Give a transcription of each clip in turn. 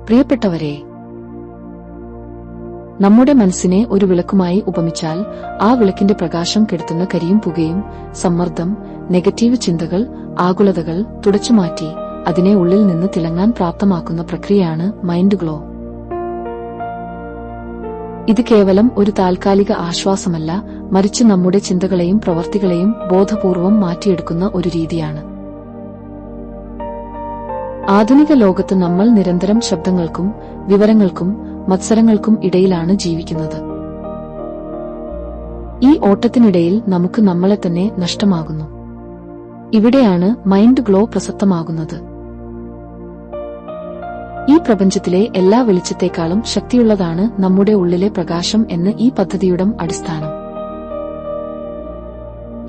പ്രിയപ്പെട്ടവരെ, നമ്മുടെ മനസ്സിനെ ഒരു വിളക്കുമായി ഉപമിച്ചാൽ ആ വിളക്കിന്റെ പ്രകാശം കെടുത്തുന്ന കരിയും പുകയും, സമ്മർദ്ദം, നെഗറ്റീവ് ചിന്തകൾ, ആകുലതകൾ തുടച്ചുമാറ്റി അതിനെ ഉള്ളിൽ നിന്ന് തിളങ്ങാൻ പ്രാപ്തമാക്കുന്ന പ്രക്രിയയാണ് മൈൻഡ് ഗ്ലോ. ഇത് കേവലം ഒരു താൽക്കാലിക ആശ്വാസമല്ല, മറിച്ച് നമ്മുടെ ചിന്തകളെയും പ്രവർത്തികളെയും ബോധപൂർവം മാറ്റിയെടുക്കുന്ന ഒരു രീതിയാണ്. ആധുനിക ലോകത്ത് നമ്മൾ നിരന്തരം ശബ്ദങ്ങൾക്കും വിവരങ്ങൾക്കും മത്സരങ്ങൾക്കും ഇടയിലാണ് ജീവിക്കുന്നത്. ഈ ഓട്ടത്തിനിടയിൽ നമുക്ക് നമ്മളെ തന്നെ നഷ്ടമാകുന്നു. ഇവിടെയാണ് മൈൻഡ് ഗ്ലോ പ്രസക്തമാകുന്നത്. ഈ പ്രപഞ്ചത്തിലെ എല്ലാ വെളിച്ചത്തെക്കാളും ശക്തിയുള്ളതാണ് നമ്മുടെ ഉള്ളിലെ പ്രകാശം എന്ന് ഈ പദ്ധതിയുടെ അടിസ്ഥാനം.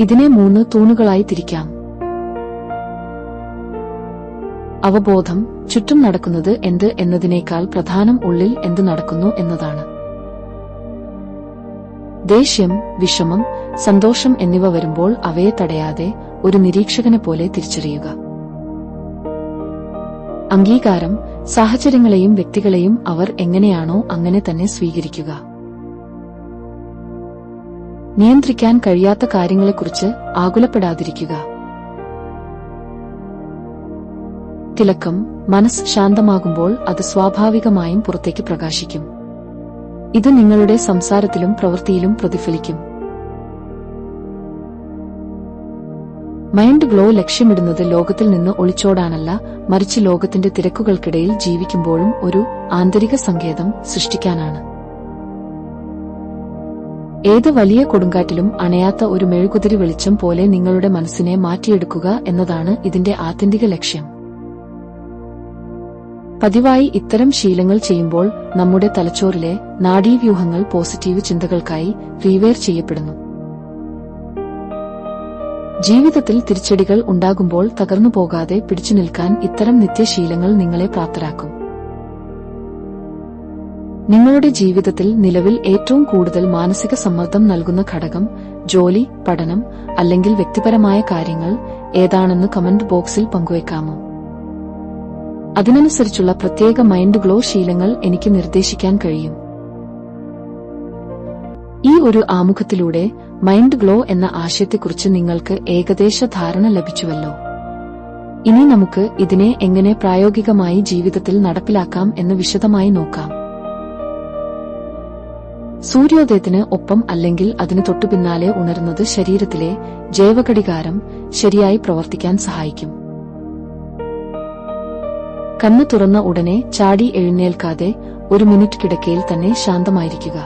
ഇതിനെ 3 തൂണുകളായി തിരിക്കാം. അവബോധം, ചുറ്റും നടക്കുന്നത് എന്ത് എന്നതിനേക്കാൾ പ്രധാനം ഉള്ളിൽ എന്ത് നടക്കുന്നു എന്നതാണ്. ദേഷ്യം, വിഷമം, സന്തോഷം എന്നിവ വരുമ്പോൾ അവയെ തടയാതെ ഒരു നിരീക്ഷകനെ പോലെ തിരിച്ചറിയുക. അംഗീകാരം, സാഹചര്യങ്ങളെയും വ്യക്തികളെയും അവർ എങ്ങനെയാണോ അങ്ങനെ തന്നെ സ്വീകരിക്കുക. നിയന്ത്രിക്കാൻ കഴിയാത്ത കാര്യങ്ങളെക്കുറിച്ച് ആകുലപ്പെടാതിരിക്കുക. തിളക്കം, മനസ്സ് ശാന്തമാകുമ്പോൾ അത് സ്വാഭാവികമായും പുറത്തേക്ക് പ്രകാശിക്കും. ഇത് നിങ്ങളുടെ സംസാരത്തിലും പ്രവൃത്തിയിലും പ്രതിഫലിക്കും. മൈൻഡ് ഗ്ലോ ലക്ഷ്യമിടുന്നത് ലോകത്തിൽ നിന്ന് ഒളിച്ചോടാനല്ല, മറിച്ച് ലോകത്തിന്റെ തിരക്കുകൾക്കിടയിൽ ജീവിക്കുമ്പോഴും ഒരു ആന്തരിക സങ്കേതം സൃഷ്ടിക്കാനാണ്. ഏത് വലിയ കൊടുങ്കാറ്റിലും അണയാത്ത ഒരു മെഴുകുതിരി വെളിച്ചം പോലെ നിങ്ങളുടെ മനസ്സിനെ മാറ്റിയെടുക്കുക എന്നതാണ് ഇതിന്റെ ആത്യന്തിക ലക്ഷ്യം. പതിവായി ഇത്തരം ശീലങ്ങൾ ചെയ്യുമ്പോൾ നമ്മുടെ തലച്ചോറിലെ നാഡീവ്യൂഹങ്ങൾ പോസിറ്റീവ് ചിന്തകൾക്കായി റീവെയർ ചെയ്യപ്പെടുന്നു. ജീവിതത്തിൽ തിരിച്ചടികൾ ഉണ്ടാകുമ്പോൾ തകർന്നു പോകാതെ പിടിച്ചു നിൽക്കാൻ ഇത്തരം നിത്യശീലങ്ങൾ നിങ്ങളെ പ്രാപ്തരാക്കും. നിങ്ങളുടെ ജീവിതത്തിൽ നിലവിൽ ഏറ്റവും കൂടുതൽ മാനസിക സമ്മർദ്ദം നൽകുന്ന ഘടകം, ജോലി, പഠനം അല്ലെങ്കിൽ വ്യക്തിപരമായ കാര്യങ്ങൾ ഏതാണെന്ന് കമന്റ് ബോക്സിൽ പങ്കുവെക്കാമോ? അതിനനുസരിച്ചുള്ള പ്രത്യേക മൈൻഡ് ഗ്ലോ ശീലങ്ങൾ എനിക്ക് നിർദ്ദേശിക്കാൻ കഴിയും. ഈ ഒരു ആമുഖത്തിലൂടെ മൈൻഡ് ഗ്ലോ എന്ന ആശയത്തെക്കുറിച്ച് നിങ്ങൾക്ക് ഏകദേശ ധാരണ ലഭിച്ചുവല്ലോ. ഇനി നമുക്ക് ഇതിനെ എങ്ങനെ പ്രായോഗികമായി ജീവിതത്തിൽ നടപ്പിലാക്കാം എന്ന് വിശദമായി നോക്കാം. സൂര്യോദയത്തിന് ഒപ്പം അല്ലെങ്കിൽ അതിന് തൊട്ടുപിന്നാലെ ഉണരുന്നത് ശരീരത്തിലെ ജൈവഘടികാരം ശരിയായി പ്രവർത്തിക്കാൻ സഹായിക്കും. കണ്ണ് തുറന്ന ഉടനെ ചാടി എഴുന്നേൽക്കാതെ 1 മിനിറ്റ് കിടക്കയിൽ തന്നെ ശാന്തമായിരിക്കുക.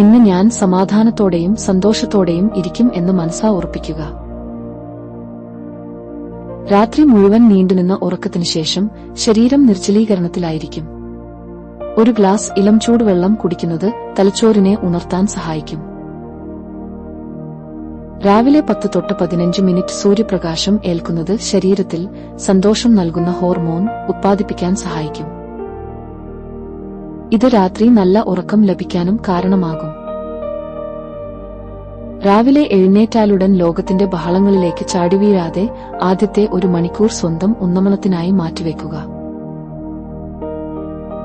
ഇന്ന് ഞാൻ സമാധാനത്തോടെയും സന്തോഷത്തോടെയും ഇരിക്കും എന്ന് മനസ്സാ ഉറപ്പിക്കുക. രാത്രി മുഴുവൻ നീണ്ടുനിന്ന ഉറക്കത്തിനു ശേഷം ശരീരം നിർജ്ജലീകരണത്തിലായിരിക്കും. 1 ഗ്ലാസ് ഇളം ചൂടുവെള്ളം കുടിക്കുന്നത് തലച്ചോറിനെ ഉണർത്താൻ സഹായിക്കും. രാവിലെ 10 തൊട്ട് 15 മിനിറ്റ് സൂര്യപ്രകാശം ഏൽക്കുന്നത് ശരീരത്തിൽ സന്തോഷം നൽകുന്ന ഹോർമോൺ ഉത്പാദിപ്പിക്കാൻ സഹായിക്കും. ഇത് രാത്രി നല്ല ഉറക്കം ലഭിക്കാനും കാരണമാകും. രാവിലെ എഴുന്നേറ്റാലുടൻ ലോകത്തിന്റെ ബഹളങ്ങളിലേക്ക് ചാടിവീഴാതെ ആദ്യത്തെ 1 മണിക്കൂർ സ്വന്തം ഉന്നമനത്തിനായി മാറ്റിവെക്കുക.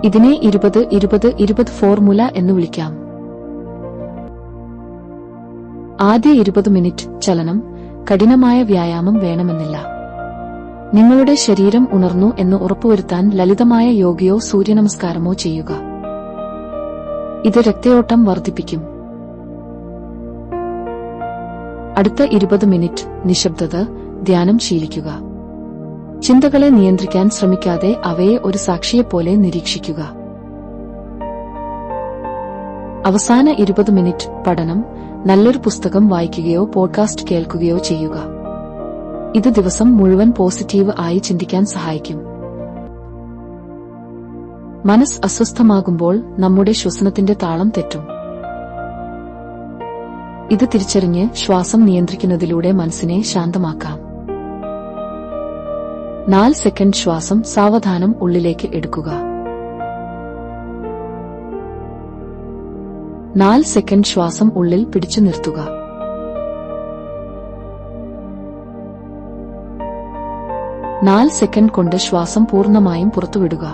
ഇതിനെ 20-20-20 ഫോർമുല എന്ന് വിളിക്കാം. ആദ്യ 20 മിനിറ്റ് ചലനം, കഠിനമായ വ്യായാമം വേണമെന്നില്ല. നിങ്ങളുടെ ശരീരം ഉണർന്നു എന്ന് ഉറപ്പുവരുത്താൻ ലളിതമായ യോഗയോ സൂര്യനമസ്കാരമോ ചെയ്യുക. ഇത് രക്തയോട്ടം വർദ്ധിപ്പിക്കും. അടുത്ത 20 മിനിറ്റ് നിശബ്ദത, ധ്യാനം ശീലിക്കുക. ചിന്തകളെ നിയന്ത്രിക്കാൻ ശ്രമിക്കാതെ അവയെ ഒരു സാക്ഷിയെപ്പോലെ നിരീക്ഷിക്കുക. അവസാന 20 മിനിറ്റ് പഠനം, നല്ലൊരു പുസ്തകം വായിക്കുകയോ പോഡ്കാസ്റ്റ് കേൾക്കുകയോ ചെയ്യുക. ഇത് ദിവസം മുഴുവൻ പോസിറ്റീവ് ആയി ചിന്തിക്കാൻ സഹായിക്കും. മനസ്സ് അസ്വസ്ഥമാകുമ്പോൾ നമ്മുടെ ശ്വസനത്തിന്റെ താളം തെറ്റും. ഇത് തിരിച്ചറിഞ്ഞ് ശ്വാസം നിയന്ത്രിക്കുന്നതിലൂടെ മനസ്സിനെ ശാന്തമാക്കാം. 4 സെക്കൻഡ് ശ്വാസം സാവധാനം ഉള്ളിലേക്ക് എടുക്കുക. 4 സെക്കൻഡ് ശ്വാസം ഉള്ളിൽ പിടിച്ചു നിർത്തുക. 4 4 സെക്കൻഡ് കൊണ്ട് ശ്വാസം പൂർണ്ണമായും പുറത്തുവിടുക.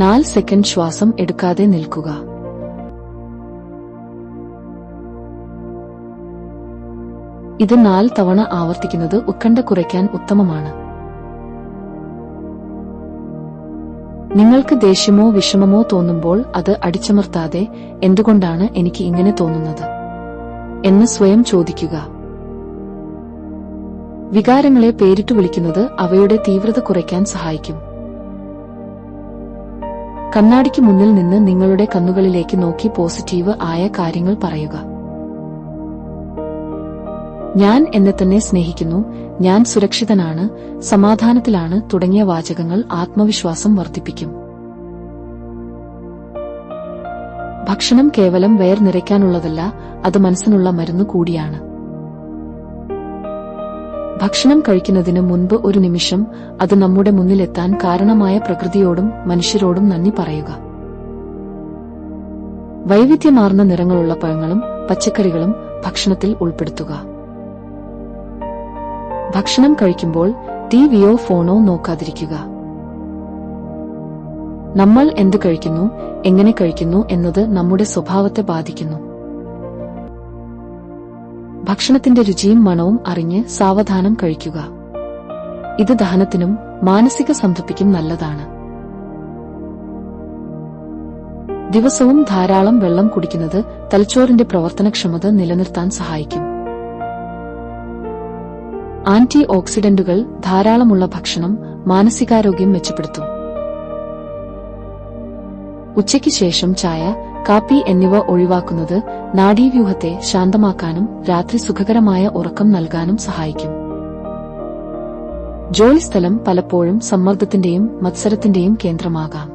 4 സെക്കൻഡ് ശ്വാസം എടുക്കാതെ നിൽക്കുക. ഇത് 4 തവണ ആവർത്തിക്കുന്നത് ഉത്കണ്ഠ കുറയ്ക്കാൻ ഉത്തമമാണ്. നിങ്ങൾക്ക് ദേഷ്യമോ വിഷമമോ തോന്നുമ്പോൾ അത് അടിച്ചമർത്താതെ എന്തുകൊണ്ടാണ് എനിക്ക് ഇങ്ങനെ തോന്നുന്നത് എന്ന് സ്വയം ചോദിക്കുക. വികാരങ്ങളെ പേരിട്ടു വിളിക്കുന്നത് അവയുടെ തീവ്രത കുറയ്ക്കാൻ സഹായിക്കും. കണ്ണാടിക്ക് മുന്നിൽ നിന്ന് നിങ്ങളുടെ കണ്ണുകളിലേക്ക് നോക്കി പോസിറ്റീവ് ആയ കാര്യങ്ങൾ പറയുക. ഞാൻ എന്നെ തന്നെ സ്നേഹിക്കുന്നു, ഞാൻ സുരക്ഷിതനാണ്, സമാധാനത്തിലാണ് തുടങ്ങിയ വാചകങ്ങൾ ആത്മവിശ്വാസം വർദ്ധിപ്പിക്കും. ഭക്ഷണം കേവലം വയർ നിറയ്ക്കാനുള്ളതല്ല, അത് മനസ്സിനുള്ള മരുന്ന് കൂടിയാണ്. ഭക്ഷണം കഴിക്കുന്നതിന് മുൻപ് ഒരു നിമിഷം അത് നമ്മുടെ മുന്നിലെത്താൻ കാരണമായ പ്രകൃതിയോടും മനുഷ്യരോടും നന്ദി പറയുക. വൈവിധ്യമാർന്ന നിറങ്ങളുള്ള പഴങ്ങളും പച്ചക്കറികളും ഭക്ഷണത്തിൽ ഉൾപ്പെടുത്തുക. ഭക്ഷണം കഴിക്കുമ്പോൾ ടിവിയോ ഫോണോ നോക്കാതിരിക്കുക. നമ്മൾ എന്ത് കഴിക്കുന്നു, എങ്ങനെ കഴിക്കുന്നു എന്നത് നമ്മുടെ സ്വഭാവത്തെ ബാധിക്കുന്നു. ഭക്ഷണത്തിന്റെ രുചിയും മണവും അറിഞ്ഞ് സാവധാനം കഴിക്കുക. ഇത് ദഹനത്തിനും മാനസിക സംതൃപ്തിക്കും നല്ലതാണ്. ദിവസവും ധാരാളം വെള്ളം കുടിക്കുന്നത് തലച്ചോറിന്റെ പ്രവർത്തനക്ഷമത നിലനിർത്താൻ സഹായിക്കും. ആന്റി ഓക്സിഡന്റുകൾ ധാരാളമുള്ള ഭക്ഷണം മാനസികാരോഗ്യം മെച്ചപ്പെടുത്തും. ഉച്ചയ്ക്ക് ശേഷം ചായ, കാപ്പി എന്നിവ ഒഴിവാക്കുന്നത് നാഡീവ്യൂഹത്തെ ശാന്തമാക്കാനും രാത്രി സുഖകരമായ ഉറക്കം നൽകാനും സഹായിക്കും. ജോലിസ്ഥലം പലപ്പോഴും സമ്മർദ്ദത്തിന്റെയും മത്സരത്തിന്റെയും കേന്ദ്രമാകാം.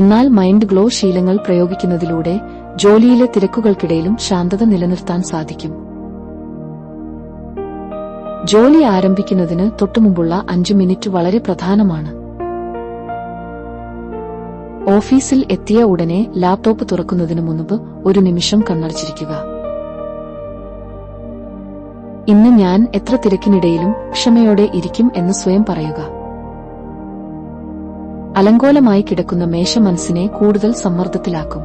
എന്നാൽ മൈൻഡ് ഗ്ലോ ശീലങ്ങൾ പ്രയോഗിക്കുന്നതിലൂടെ ജോലിയിലെ തിരക്കുകൾക്കിടയിലും ശാന്തത നിലനിർത്താൻ സാധിക്കും. ജോലി ആരംഭിക്കുന്നതിന് തൊട്ടുമുമ്പുള്ള 5 മിനിറ്റ് വളരെ പ്രധാനമാണ്. ഓഫീസിൽ എത്തിയ ഉടനെ ലാപ്ടോപ്പ് തുറക്കുന്നതിന് മുൻപ് ഒരു നിമിഷം കണ്ണടച്ചിരിക്കുക. ഇന്ന് ഞാൻ എത്ര തിരക്കിനിടയിലും ക്ഷമയോടെ ഇരിക്കും എന്ന് സ്വയം പറയുക. അലങ്കോലമായി കിടക്കുന്ന മേശ മനസ്സിനെ കൂടുതൽ സമ്മർദ്ദത്തിലാക്കും.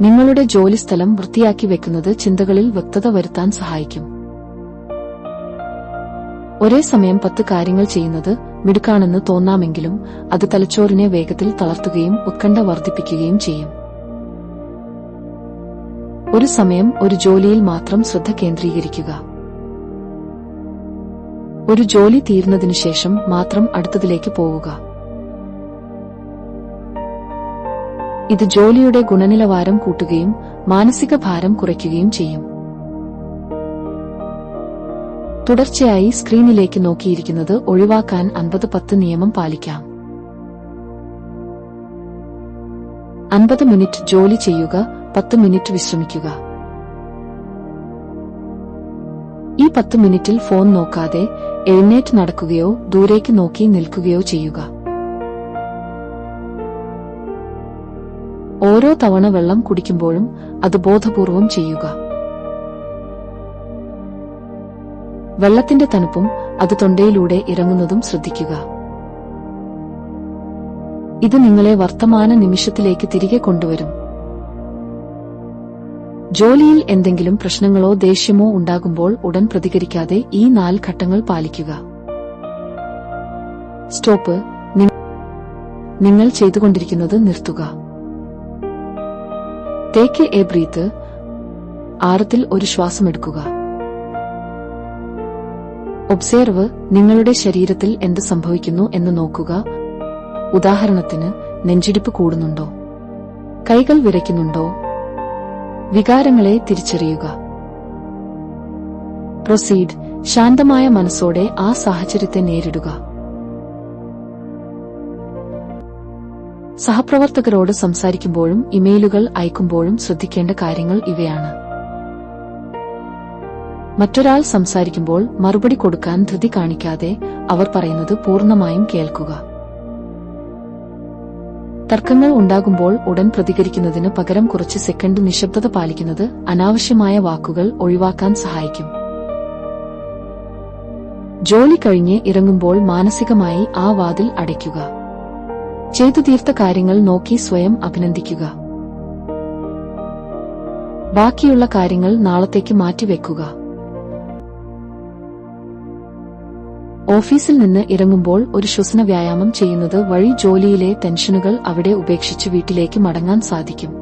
നിങ്ങളുടെ ജോലിസ്ഥലം വൃത്തിയാക്കി വെക്കുന്നത് ചിന്തകളിൽ വ്യക്തത വരുത്താൻ സഹായിക്കും. ഒരേ സമയം 10 കാര്യങ്ങൾ ചെയ്യുന്നത് മിടുക്കാണെന്ന് തോന്നാമെങ്കിലും അത് തലച്ചോറിനെ വേഗത്തിൽ തളർത്തുകയും ഉത്കണ്ഠ വർദ്ധിപ്പിക്കുകയും ചെയ്യും. ഒരു സമയം ഒരു ജോലിയിൽ മാത്രം ശ്രദ്ധ കേന്ദ്രീകരിക്കുക. ഒരു ജോലി തീർന്നതിനുശേഷം മാത്രം അടുത്തതിലേക്ക് പോവുക. ഇത് ജോലിയുടെ ഗുണനിലവാരം കൂട്ടുകയും മാനസിക ഭാരം കുറയ്ക്കുകയും ചെയ്യും. തുടർച്ചയായി സ്ക്രീനിലേക്ക് നോക്കിയിരിക്കുന്നത് ഒഴിവാക്കാൻ 50-10 നിയമം പാലിക്കാം. 50 മിനിറ്റ് ജോലി ചെയ്യുക, 10 മിനിറ്റ് വിശ്രമിക്കുക. ഈ 10 മിനിറ്റിൽ ഫോൺ നോക്കാതെ എഴുന്നേറ്റ് നടക്കുകയോ ദൂരേക്ക് നോക്കി നിൽക്കുകയോ ചെയ്യുക. ഓരോ തവണ വെള്ളം കുടിക്കുമ്പോഴും അത് ബോധപൂർവം ചെയ്യുക. വെള്ളത്തിന്റെ തണുപ്പും അത് തൊണ്ടയിലൂടെ ഇറങ്ങുന്നതും ശ്രദ്ധിക്കുക. ഇത് നിങ്ങളെ വർത്തമാന നിമിഷത്തിലേക്ക് തിരികെ കൊണ്ടുവരും. ജോലിയിൽ എന്തെങ്കിലും പ്രശ്നങ്ങളോ ദേഷ്യമോ ഉണ്ടാകുമ്പോൾ ഉടൻ പ്രതികരിക്കാതെ ഈ 4 ഘട്ടങ്ങൾ പാലിക്കുക. സ്റ്റോപ്പ്. നിങ്ങൾ ചെയ്തുകൊണ്ടിരിക്കുന്നത് നിർത്തുക. Take a breath. ആഴത്തിൽ ഒരു ശ്വാസമെടുക്കുക. ഒബ്സേർവ്. നിങ്ങളുടെ ശരീരത്തിൽ എന്ത് സംഭവിക്കുന്നു എന്ന് നോക്കുക. ഉദാഹരണത്തിന്, നെഞ്ചിടിപ്പ് കൂടുന്നുണ്ടോ? കൈകൾ വിറയ്ക്കുന്നുണ്ടോ? വികാരങ്ങളെ തിരിച്ചറിയുക. പ്രൊസീഡ്. ശാന്തമായ മനസ്സോടെ ആ സാഹചര്യത്തെ നേരിടുക. സഹപ്രവർത്തകരോട് സംസാരിക്കുമ്പോഴും ഇമെയിലുകൾ അയക്കുമ്പോഴും ശ്രദ്ധിക്കേണ്ട കാര്യങ്ങൾ ഇവയാണ്. മറ്റൊരാൾ സംസാരിക്കുമ്പോൾ മറുപടി കൊടുക്കാൻ ധൃതി കാണിക്കാതെ അവർ പറയുന്നത് പൂർണ്ണമായും കേൾക്കുക. തർക്കങ്ങൾ ഉണ്ടാകുമ്പോൾ ഉടൻ പ്രതികരിക്കുന്നതിന് പകരം കുറച്ച് സെക്കൻഡ് നിശബ്ദത പാലിക്കുന്നത് അനാവശ്യമായ വാക്കുകൾ ഒഴിവാക്കാൻ സഹായിക്കും. ജോലി കഴിഞ്ഞ് ഇറങ്ങുമ്പോൾ മാനസികമായി ആ വാതിൽ അടയ്ക്കുക. ചെയ്തു തീർത്ത കാര്യങ്ങൾ നോക്കി സ്വയം അഭിനന്ദിക്കുക. ബാക്കിയുള്ള കാര്യങ്ങൾ നാളത്തേക്ക് മാറ്റിവെക്കുക. ഓഫീസിൽ നിന്ന് ഇറങ്ങുമ്പോൾ ഒരു ശ്വസന വ്യായാമം ചെയ്യുന്നത് വഴി ജോലിയിലെ ടെൻഷനുകൾ അവിടെ ഉപേക്ഷിച്ച് വീട്ടിലേക്ക് മടങ്ങാൻ സാധിക്കും.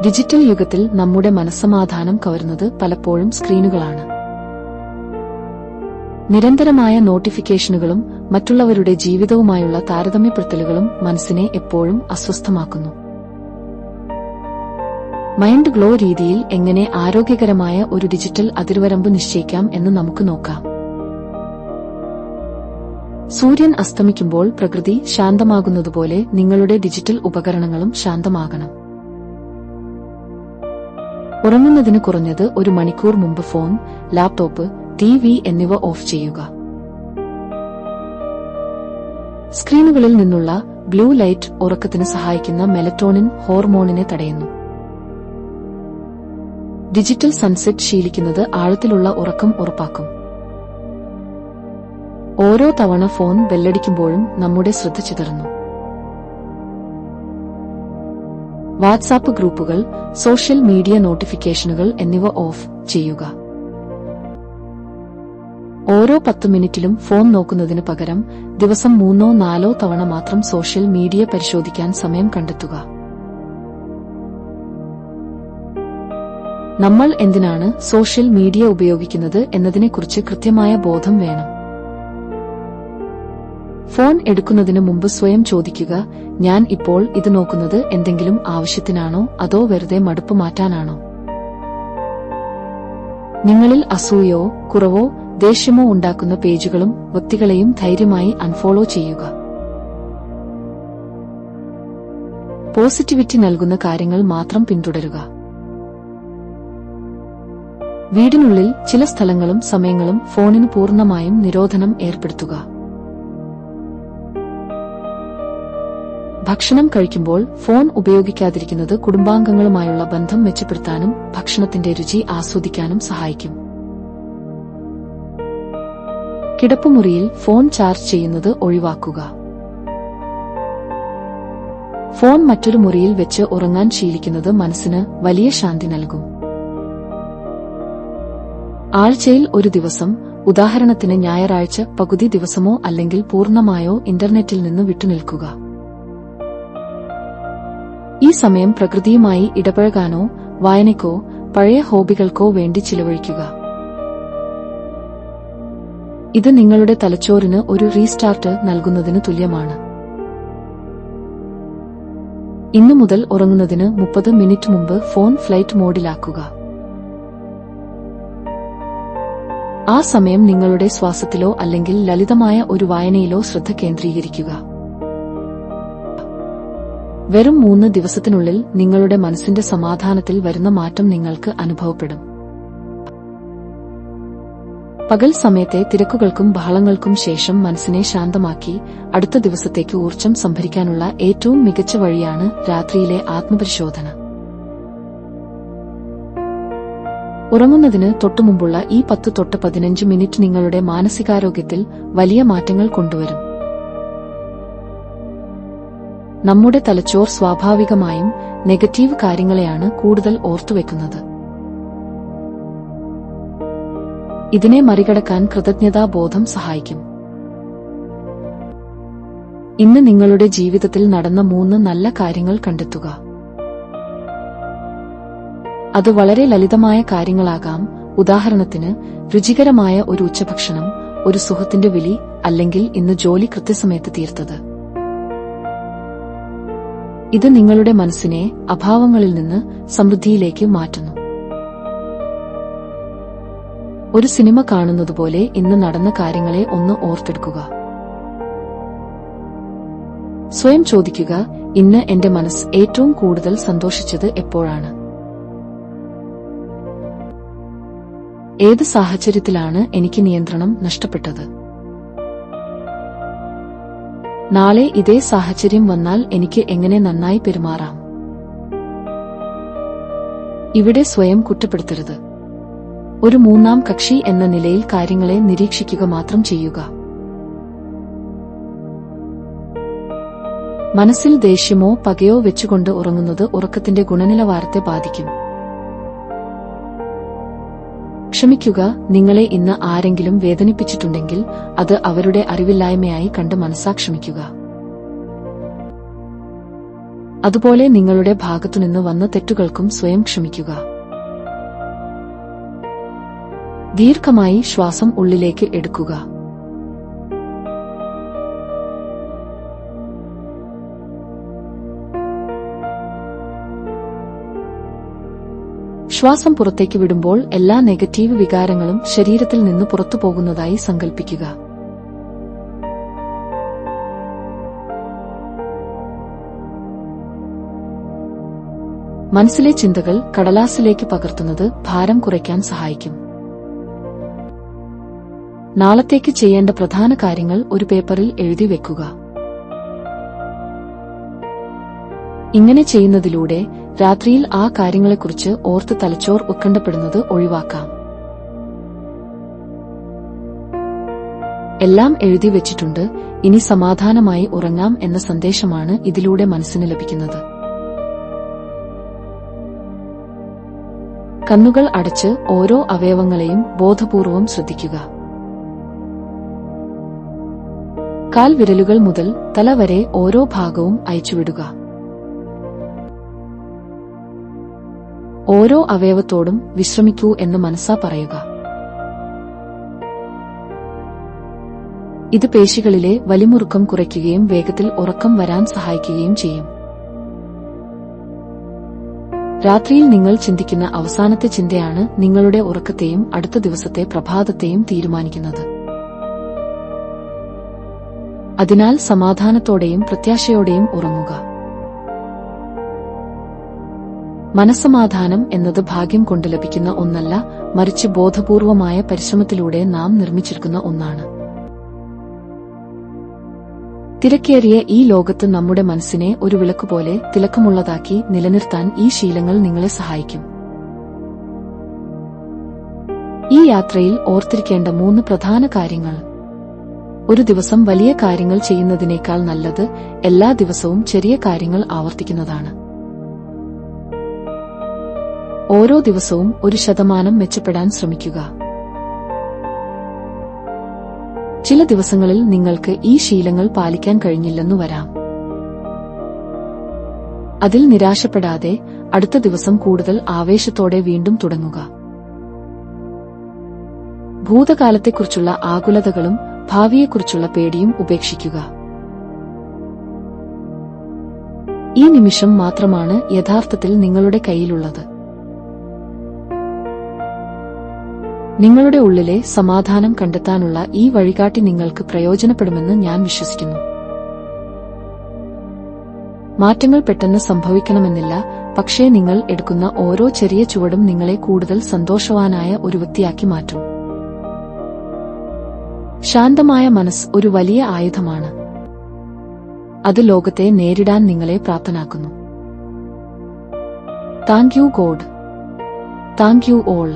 ഡിജിറ്റൽ യുഗത്തിൽ നമ്മുടെ മനസ്സമാധാനം കവരുന്നത് പലപ്പോഴും സ്ക്രീനുകളാണ്. നിരന്തരമായ നോട്ടിഫിക്കേഷനുകളും മറ്റുള്ളവരുടെ ജീവിതവുമായുള്ള താരതമ്യപ്പെടുത്തലുകളും മനസ്സിനെ എപ്പോഴും അസ്വസ്ഥമാക്കുന്നു. മൈൻഡ് ഗ്ലോ രീതിയിൽ എങ്ങനെ ആരോഗ്യകരമായ ഒരു ഡിജിറ്റൽ അതിർവരമ്പ് നിശ്ചയിക്കാം എന്ന് നമുക്ക് നോക്കാം. സൂര്യൻ അസ്തമിക്കുമ്പോൾ പ്രകൃതി ശാന്തമാകുന്നതുപോലെ നിങ്ങളുടെ ഡിജിറ്റൽ ഉപകരണങ്ങളും ശാന്തമാകണം. ഉറങ്ങുന്നതിന് കുറഞ്ഞത് 1 മണിക്കൂർ മുമ്പ് ഫോൺ, ലാപ്ടോപ്പ്, ടിവി എന്നിവ ഓഫ് ചെയ്യുക. സ്ക്രീനുകളിൽ നിന്നുള്ള ബ്ലൂ ലൈറ്റ് ഉറക്കത്തിന് സഹായിക്കുന്ന മെലറ്റോണിൻ ഹോർമോണിനെ തടയുന്നു. ഡിജിറ്റൽ സൺസെറ്റ് ശീലിക്കുന്നത് ആഴത്തിലുള്ള ഉറക്കം ഉറപ്പാക്കും. ഓരോ തവണ ഫോൺ ബെല്ലടിക്കുമ്പോഴും നമ്മുടെ ശ്രദ്ധ ചിതറുന്നു. വാട്സാപ്പ് ഗ്രൂപ്പുകൾ, സോഷ്യൽ മീഡിയ നോട്ടിഫിക്കേഷനുകൾ എന്നിവ ഓഫ് ചെയ്യുക. ഓരോ 10 മിനിറ്റിലും ഫോൺ നോക്കുന്നതിന് പകരം ദിവസം 3-4 തവണ മാത്രം സോഷ്യൽ മീഡിയ പരിശോധിക്കാൻ സമയം കണ്ടെത്തുക. നമ്മൾ എന്തിനാണ് സോഷ്യൽ മീഡിയ ഉപയോഗിക്കുന്നത് എന്നതിനെക്കുറിച്ച് കൃത്യമായ ബോധം വേണം. ഫോൺ എടുക്കുന്നതിന് മുമ്പ് സ്വയം ചോദിക്കുക, ഞാൻ ഇപ്പോൾ ഇത് നോക്കുന്നത് എന്തെങ്കിലും ആവശ്യത്തിനാണോ അതോ വെറുതെ മടുപ്പ് മാറ്റാനാണോ? നിങ്ങളിൽ അസൂയയോ കുറവോ ദേഷ്യമോ ഉണ്ടാക്കുന്ന പേജുകളും വ്യക്തികളെയും ധൈര്യമായി അൺഫോളോ ചെയ്യുക. പോസിറ്റിവിറ്റി നൽകുന്ന കാര്യങ്ങൾ മാത്രം പിന്തുടരുക. വീടിനുള്ളിൽ ചില സ്ഥലങ്ങളും സമയങ്ങളും ഫോണിന് പൂർണ്ണമായും നിരോധനം ഏർപ്പെടുത്തുക. ഭക്ഷണം കഴിക്കുമ്പോൾ ഫോൺ ഉപയോഗിക്കാതിരിക്കുന്നത് കുടുംബാംഗങ്ങളുമായുള്ള ബന്ധം മെച്ചപ്പെടുത്താനും ഭക്ഷണത്തിന്റെ രുചി ആസ്വദിക്കാനും സഹായിക്കും. കിടപ്പുമുറിയിൽ ഫോൺ ചാർജ് ചെയ്യുന്നത് ഒഴിവാക്കുക. ഫോൺ മറ്റൊരു മുറിയിൽ വെച്ച് ഉറങ്ങാൻ ശീലിക്കുന്നത് മനസ്സിന് വലിയ ശാന്തി നൽകും. ആഴ്ചയിൽ ഒരു ദിവസം, ഉദാഹരണത്തിന് ഞായറാഴ്ച, പകുതി ദിവസമോ അല്ലെങ്കിൽ പൂർണ്ണമായോ ഇന്റർനെറ്റിൽ നിന്ന് വിട്ടുനിൽക്കുക. ഈ സമയം പ്രകൃതിയുമായി ഇടപഴകാനോ വായനയ്ക്കോ പഴയ ഹോബികൾക്കോ വേണ്ടി ചിലവഴിക്കുക. ഇത് നിങ്ങളുടെ തലച്ചോറിന് ഒരു റീസ്റ്റാർട്ട് നൽകുന്നതിന് തുല്യമാണ്. ഇന്നു മുതൽ ഉറങ്ങുന്നതിന് 30 മിനിറ്റ് മുമ്പ് ഫോൺ ഫ്ലൈറ്റ് മോഡിലാക്കുക. ആ സമയം നിങ്ങളുടെ ശ്വാസത്തിലോ അല്ലെങ്കിൽ ലളിതമായ ഒരു വായനയിലോ ശ്രദ്ധ കേന്ദ്രീകരിക്കുക. വെറും 3 ദിവസത്തിനുള്ളിൽ നിങ്ങളുടെ മനസ്സിന്റെ സമാധാനത്തിൽ വരുന്ന മാറ്റം നിങ്ങൾക്ക് അനുഭവപ്പെടും. പകൽ സമയത്തെ തിരക്കുകൾക്കും ബഹളങ്ങൾക്കും ശേഷം മനസ്സിനെ ശാന്തമാക്കി അടുത്ത ദിവസത്തേക്ക് ഊർജ്ജം സംഭരിക്കാനുള്ള ഏറ്റവും മികച്ച വഴിയാണ് രാത്രിയിലെ ആത്മപരിശോധന. ഉറങ്ങുന്നതിന് തൊട്ടുമുമ്പുള്ള ഈ 10-15 മിനിറ്റ് നിങ്ങളുടെ മാനസികാരോഗ്യത്തിൽ വലിയ മാറ്റങ്ങൾ കൊണ്ടുവരും. നമ്മുടെ തലച്ചോർ സ്വാഭാവികമായും നെഗറ്റീവ് കാര്യങ്ങളെയാണ് കൂടുതൽ ഓർത്തുവെക്കുന്നത്. ഇതിനെ മറികടക്കാൻ കൃതജ്ഞതാബോധം സഹായിക്കും. ഇന്ന് നിങ്ങളുടെ ജീവിതത്തിൽ നടന്ന 3 നല്ല കാര്യങ്ങൾ കണ്ടെത്തുക. അത് വളരെ ലളിതമായ കാര്യങ്ങളാകാം. ഉദാഹരണത്തിന്, രുചികരമായ ഒരു ഉച്ചഭക്ഷണം, ഒരു സുഹൃത്തിന്റെ വിളി, അല്ലെങ്കിൽ ഇന്ന് ജോലി കൃത്യസമയത്ത് തീർത്തത്. ഇത് നിങ്ങളുടെ മനസ്സിനെ അഭാവങ്ങളിൽ നിന്ന് സമൃദ്ധിയിലേക്ക് മാറ്റുന്നു. ഒരു സിനിമ കാണുന്നതുപോലെ ഇന്ന് നടന്ന കാര്യങ്ങളെ ഒന്ന് ഓർത്തെടുക്കുക. സ്വയം ചോദിക്കുക, ഇന്ന് എന്റെ മനസ്സ് ഏറ്റവും കൂടുതൽ സന്തോഷിച്ചത് എപ്പോഴാണ്? ഏത് സാഹചര്യത്തിലാണ് എനിക്ക് നിയന്ത്രണം നഷ്ടപ്പെട്ടത്? നാളെ ഇതേ സാഹചര്യം വന്നാൽ എനിക്ക് എങ്ങനെ നന്നായി പെരുമാറാം? ഇവിടെ സ്വയം കുറ്റപ്പെടുത്തരുത്. ഒരു മൂന്നാം കക്ഷി എന്ന നിലയിൽ കാര്യങ്ങളെ നിരീക്ഷിക്കുക മാത്രം ചെയ്യുക. മനസ്സിൽ ദേഷ്യമോ പകയോ വെച്ചുകൊണ്ട് ഉറങ്ങുന്നത് ഉറക്കത്തിന്റെ ഗുണനിലവാരത്തെ ബാധിക്കും. ക്ഷമിക്കുക. നിങ്ങളെ ഇന്ന് ആരെങ്കിലും വേദനിപ്പിച്ചിട്ടുണ്ടെങ്കിൽ അത് അവരുടെ അറിവില്ലായ്മയായി കണ്ട് മനസ്സാക്ഷമിക്കുക. അതുപോലെ നിങ്ങളുടെ ഭാഗത്തുനിന്ന് വന്ന തെറ്റുകൾക്കും സ്വയം ക്ഷമിക്കുക. ദീർഘമായി ശ്വാസം ഉള്ളിലേക്ക് എടുക്കുക. ശ്വാസം പുറത്തേക്ക് വിടുമ്പോൾ എല്ലാ നെഗറ്റീവ് വികാരങ്ങളും ശരീരത്തിൽ നിന്ന് പുറത്തു പോകുന്നതായി സങ്കൽപ്പിക്കുക. മനസ്സിലെ ചിന്തകൾ കടലാസിലേക്ക് പകർത്തുന്നത് ഭാരം കുറയ്ക്കാൻ സഹായിക്കും. നാളത്തേക്ക് ചെയ്യേണ്ട പ്രധാന കാര്യങ്ങൾ ഒരു പേപ്പറിൽ എഴുതി വെക്കുക. ഇങ്ങനെ ചെയ്യുന്നതിലൂടെ രാത്രിയിൽ ആ കാര്യങ്ങളെക്കുറിച്ച് ഓർത്ത് തലച്ചോർ ഉത്കണ്ഠപ്പെടുന്നത് ഒഴിവാക്കാം. എല്ലാം എഴുതി വെച്ചിട്ടുണ്ട്, ഇനി സമാധാനമായി ഉറങ്ങാം എന്ന സന്ദേശമാണ് ഇതിലൂടെ മനസ്സിന് ലഭിക്കുന്നത്. കണ്ണുകൾ അടച്ച് ഓരോ അവയവങ്ങളെയും ബോധപൂർവം ശ്രദ്ധിക്കുക. കാൽവിരലുകൾ മുതൽ തല വരെ ഓരോ ഭാഗവും അയച്ചുവിടുക. ഓരോ അവയവത്തോടും വിശ്രമിക്കൂ എന്ന് മനസ്സാ പറയുക. ഇത് പേശികളിലെ വലിമുറുക്കം കുറയ്ക്കുകയും വേഗത്തിൽ ഉറക്കം വരാൻ സഹായിക്കുകയും ചെയ്യും. രാത്രിയിൽ നിങ്ങൾ ചിന്തിക്കുന്ന അവസാനത്തെ ചിന്തയാണ് നിങ്ങളുടെ ഉറക്കത്തെയും അടുത്ത ദിവസത്തെ പ്രഭാതത്തെയും തീരുമാനിക്കുന്നത്. അതിനാൽ സമാധാനത്തോടെയും പ്രത്യാശയോടെയും ഉറങ്ങുക. മനസ്സമാധാനം എന്നത് ഭാഗ്യം കൊണ്ട് ലഭിക്കുന്ന ഒന്നല്ല, മറിച്ച് ബോധപൂർവമായ പരിശ്രമത്തിലൂടെ നാം നിർമ്മിച്ചെടുക്കുന്ന ഒന്നാണ്. തിരക്കേറിയ ഈ ലോകത്ത് നമ്മുടെ മനസ്സിനെ ഒരു വിളക്കുപോലെ തിളക്കമുള്ളതാക്കി നിലനിർത്താൻ ഈ ശീലങ്ങൾ നിങ്ങളെ സഹായിക്കും. ഈ യാത്രയിൽ ഓർത്തിരിക്കേണ്ട 3 പ്രധാന കാര്യങ്ങൾ. ഒരു ദിവസം വലിയ കാര്യങ്ങൾ ചെയ്യുന്നതിനേക്കാൾ നല്ലത് എല്ലാ ദിവസവും ചെറിയ കാര്യങ്ങൾ ആവർത്തിക്കുന്നതാണ്. ഓരോ ദിവസവും 1% മെച്ചപ്പെടാൻ ശ്രമിക്കുക. ചില ദിവസങ്ങളിൽ നിങ്ങൾക്ക് ഈ ശീലങ്ങൾ പാലിക്കാൻ കഴിഞ്ഞില്ലെന്നു വരാം. അതിൽ നിരാശപ്പെടാതെ അടുത്ത ദിവസം കൂടുതൽ ആവേശത്തോടെ വീണ്ടും തുടങ്ങുക. ഭൂതകാലത്തെക്കുറിച്ചുള്ള ആകുലതകളും ഭാവിയെക്കുറിച്ചുള്ള പേടിയും ഉപേക്ഷിക്കുക. ഈ നിമിഷം മാത്രമാണ് യഥാർത്ഥത്തിൽ നിങ്ങളുടെ കയ്യിലുള്ളത്. നിങ്ങളുടെ ഉള്ളിലെ സമാധാനം കണ്ടെത്താനുള്ള ഈ വഴികാട്ടി നിങ്ങൾക്ക് പ്രയോജനപ്പെടുമെന്ന് ഞാൻ വിശ്വസിക്കുന്നു. മാറ്റങ്ങൾ പെട്ടെന്ന് സംഭവിക്കണമെന്നില്ല, പക്ഷേ നിങ്ങൾ എടുക്കുന്ന ഓരോ ചെറിയ ചുവടും നിങ്ങളെ കൂടുതൽ സന്തോഷവാനായ ഒരു വ്യക്തിയാക്കി മാറ്റും. ശാന്തമായ മനസ്സ് ഒരു വലിയ ആയുധമാണ്. അത് ലോകത്തെ നേരിടാൻ നിങ്ങളെ പ്രാപ്തനാക്കുന്നു. Thank you God. Thank you all.